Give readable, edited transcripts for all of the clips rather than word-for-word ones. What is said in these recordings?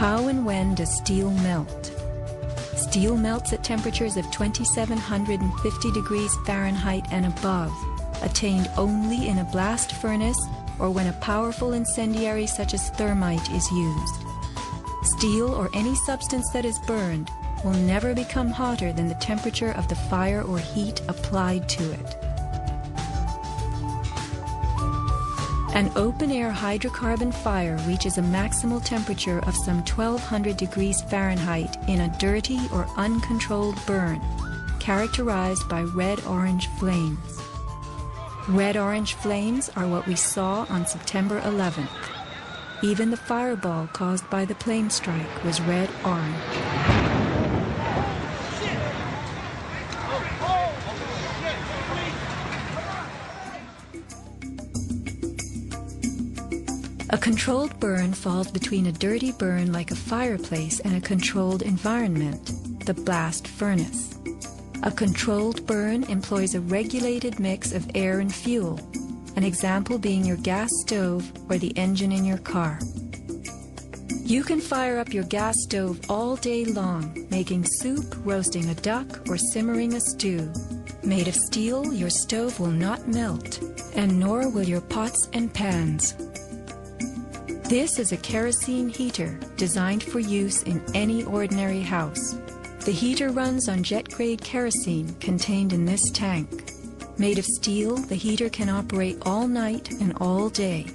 How and when does steel melt? Steel melts at temperatures of 2750 degrees Fahrenheit and above, attained only in a blast furnace or when a powerful incendiary such as thermite is used. Steel or any substance that is burned will never become hotter than the temperature of the fire or heat applied to it. An open-air hydrocarbon fire reaches a maximal temperature of some 1200 degrees Fahrenheit in a dirty or uncontrolled burn, characterized by red-orange flames. Red-orange flames are what we saw on September 11th. Even the fireball caused by the plane strike was red-orange. A controlled burn falls between a dirty burn like a fireplace and a controlled environment, the blast furnace. A controlled burn employs a regulated mix of air and fuel, an example being your gas stove or the engine in your car. You can fire up your gas stove all day long, making soup, roasting a duck, or simmering a stew. Made of steel, your stove will not melt, and nor will your pots and pans. This is a kerosene heater designed for use in any ordinary house. The heater runs on jet-grade kerosene contained in this tank. Made of steel, the heater can operate all night and all day.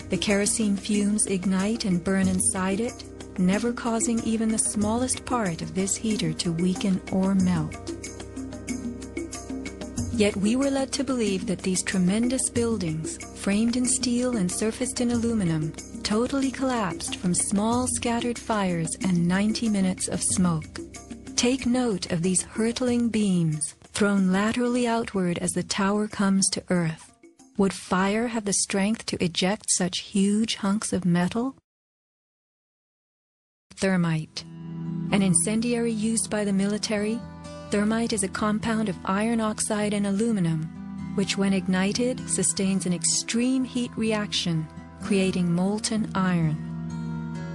The kerosene fumes ignite and burn inside it, never causing even the smallest part of this heater to weaken or melt. Yet we were led to believe that these tremendous buildings, framed in steel and surfaced in aluminum, totally collapsed from small scattered fires and 90 minutes of smoke. Take note of these hurtling beams, thrown laterally outward as the tower comes to earth. Would fire have the strength to eject such huge hunks of metal? Thermite. An incendiary used by the military, thermite is a compound of iron oxide and aluminum, which when ignited sustains an extreme heat reaction, creating molten iron.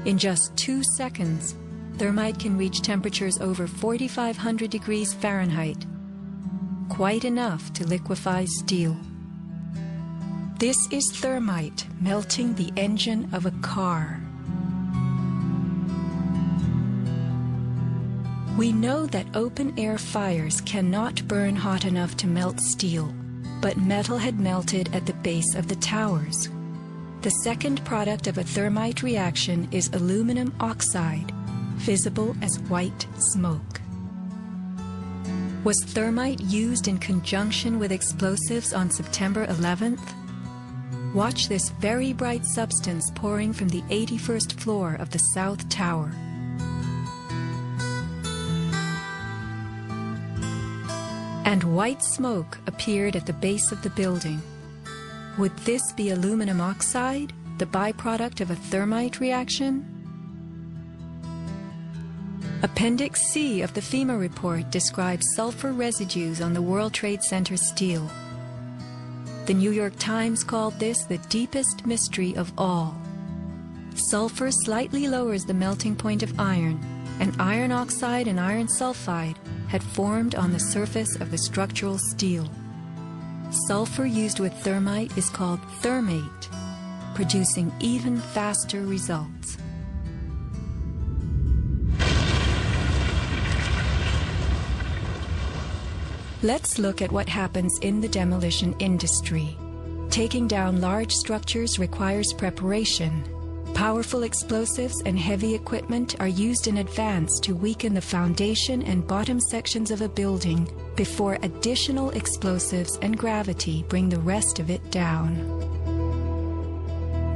In just 2 seconds, thermite can reach temperatures over 4,500 degrees Fahrenheit, quite enough to liquefy steel. This is thermite melting the engine of a car. We know that open-air fires cannot burn hot enough to melt steel, but metal had melted at the base of the towers. The second product of a thermite reaction is aluminum oxide, visible as white smoke. Was thermite used in conjunction with explosives on September 11th? Watch this very bright substance pouring from the 81st floor of the South Tower. And white smoke appeared at the base of the building. Would this be aluminum oxide, the byproduct of a thermite reaction? Appendix C of the FEMA report describes sulfur residues on the World Trade Center steel. The New York Times called this the deepest mystery of all. Sulfur slightly lowers the melting point of iron, and iron oxide and iron sulfide had formed on the surface of the structural steel. Sulfur used with thermite is called thermate, producing even faster results. Let's look at what happens in the demolition industry. Taking down large structures requires preparation. Powerful explosives and heavy equipment are used in advance to weaken the foundation and bottom sections of a building before additional explosives and gravity bring the rest of it down.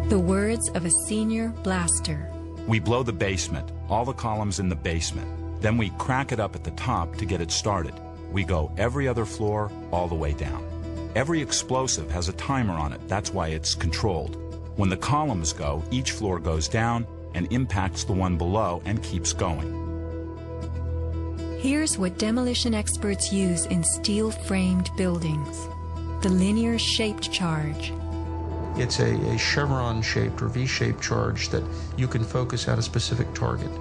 The words of a senior blaster. We blow the basement, all the columns in the basement. Then we crack it up at the top to get it started. We go every other floor all the way down. Every explosive has a timer on it. That's why it's controlled. When the columns go, each floor goes down and impacts the one below and keeps going. Here's what demolition experts use in steel-framed buildings: the linear shaped charge. It's a chevron-shaped or V-shaped charge that you can focus at a specific target,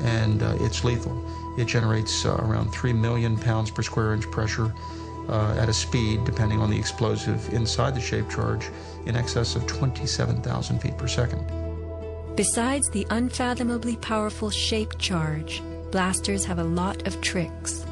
and it's lethal. It generates around 3 million pounds per square inch pressure at a speed, depending on the explosive inside the shaped charge, in excess of 27,000 feet per second. Besides the unfathomably powerful shaped charge, blasters have a lot of tricks.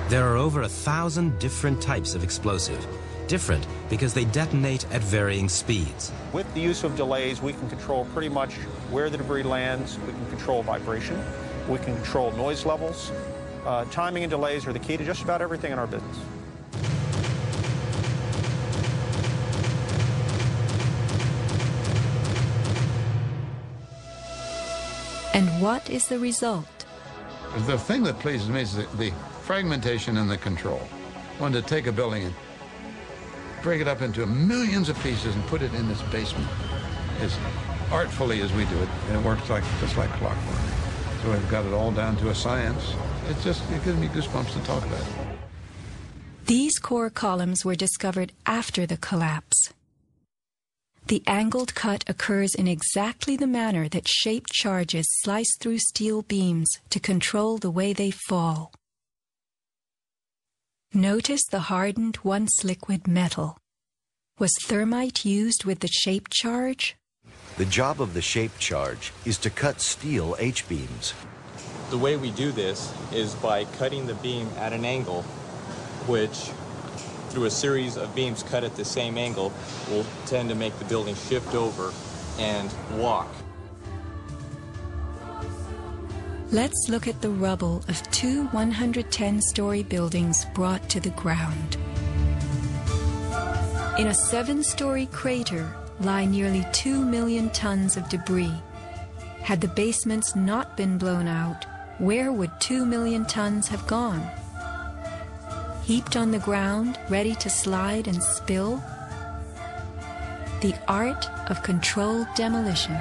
There are over 1,000 different types of explosive. Different because they detonate at varying speeds. With the use of delays, we can control pretty much where the debris lands. We can control vibration. We can control noise levels. Timing and delays are the key to just about everything in our business. And what is the result? The thing that pleases me is the fragmentation and the control. One, to take a building and break it up into millions of pieces and put it in this basement as artfully as we do it, and it works just like clockwork. So we've got it all down to a science. It gives me goosebumps to talk about it. These core columns were discovered after the collapse. The angled cut occurs in exactly the manner that shaped charges slice through steel beams to control the way they fall. Notice the hardened, once liquid metal. Was thermite used with the shaped charge? The job of the shaped charge is to cut steel H-beams. The way we do this is by cutting the beam at an angle, which, through a series of beams cut at the same angle, will tend to make the building shift over and walk. Let's look at the rubble of two 110-story buildings brought to the ground. In a 7-story crater lie nearly 2 million tons of debris. Had the basements not been blown out, where would 2 million tons have gone? Heaped on the ground, ready to slide and spill? The art of controlled demolition.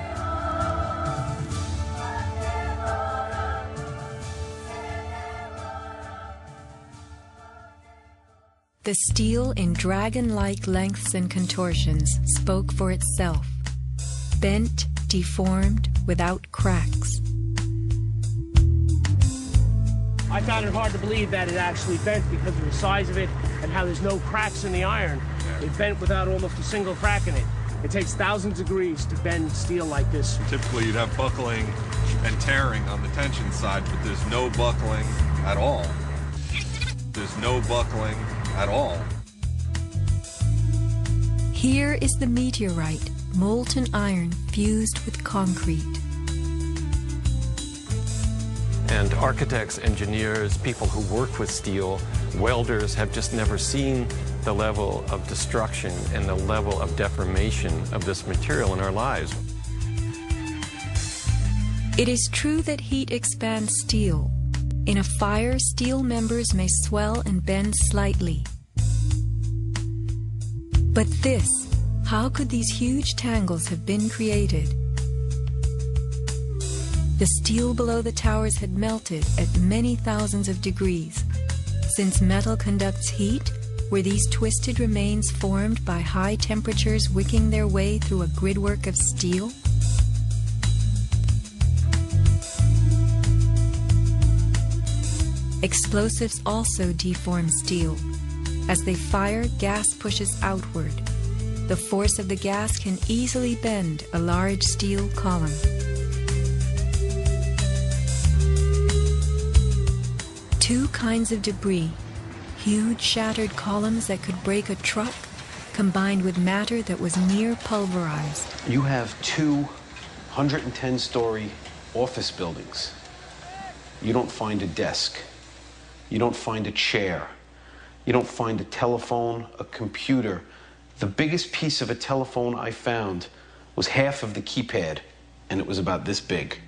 The steel in dragon-like lengths and contortions spoke for itself, bent, deformed, without cracks. I found it hard to believe that it actually bent because of the size of it and how there's no cracks in the iron. It bent without almost a single crack in it. It takes thousands of degrees to bend steel like this. Typically you'd have buckling and tearing on the tension side, but there's no buckling at all. There's no buckling at all. Here is the meteorite, molten iron fused with concrete. And architects, engineers, people who work with steel, welders have just never seen the level of destruction and the level of deformation of this material in our lives. It is true that heat expands steel. In a fire, steel members may swell and bend slightly. But this, how could these huge tangles have been created? The steel below the towers had melted at many thousands of degrees. Since metal conducts heat, were these twisted remains formed by high temperatures wicking their way through a gridwork of steel? Explosives also deform steel. As they fire, gas pushes outward. The force of the gas can easily bend a large steel column. Two kinds of debris, huge shattered columns that could break a truck, combined with matter that was near pulverized. You have two 110-story office buildings. You don't find a desk. You don't find a chair. You don't find a telephone, a computer. The biggest piece of a telephone I found was half of the keypad, and it was about this big.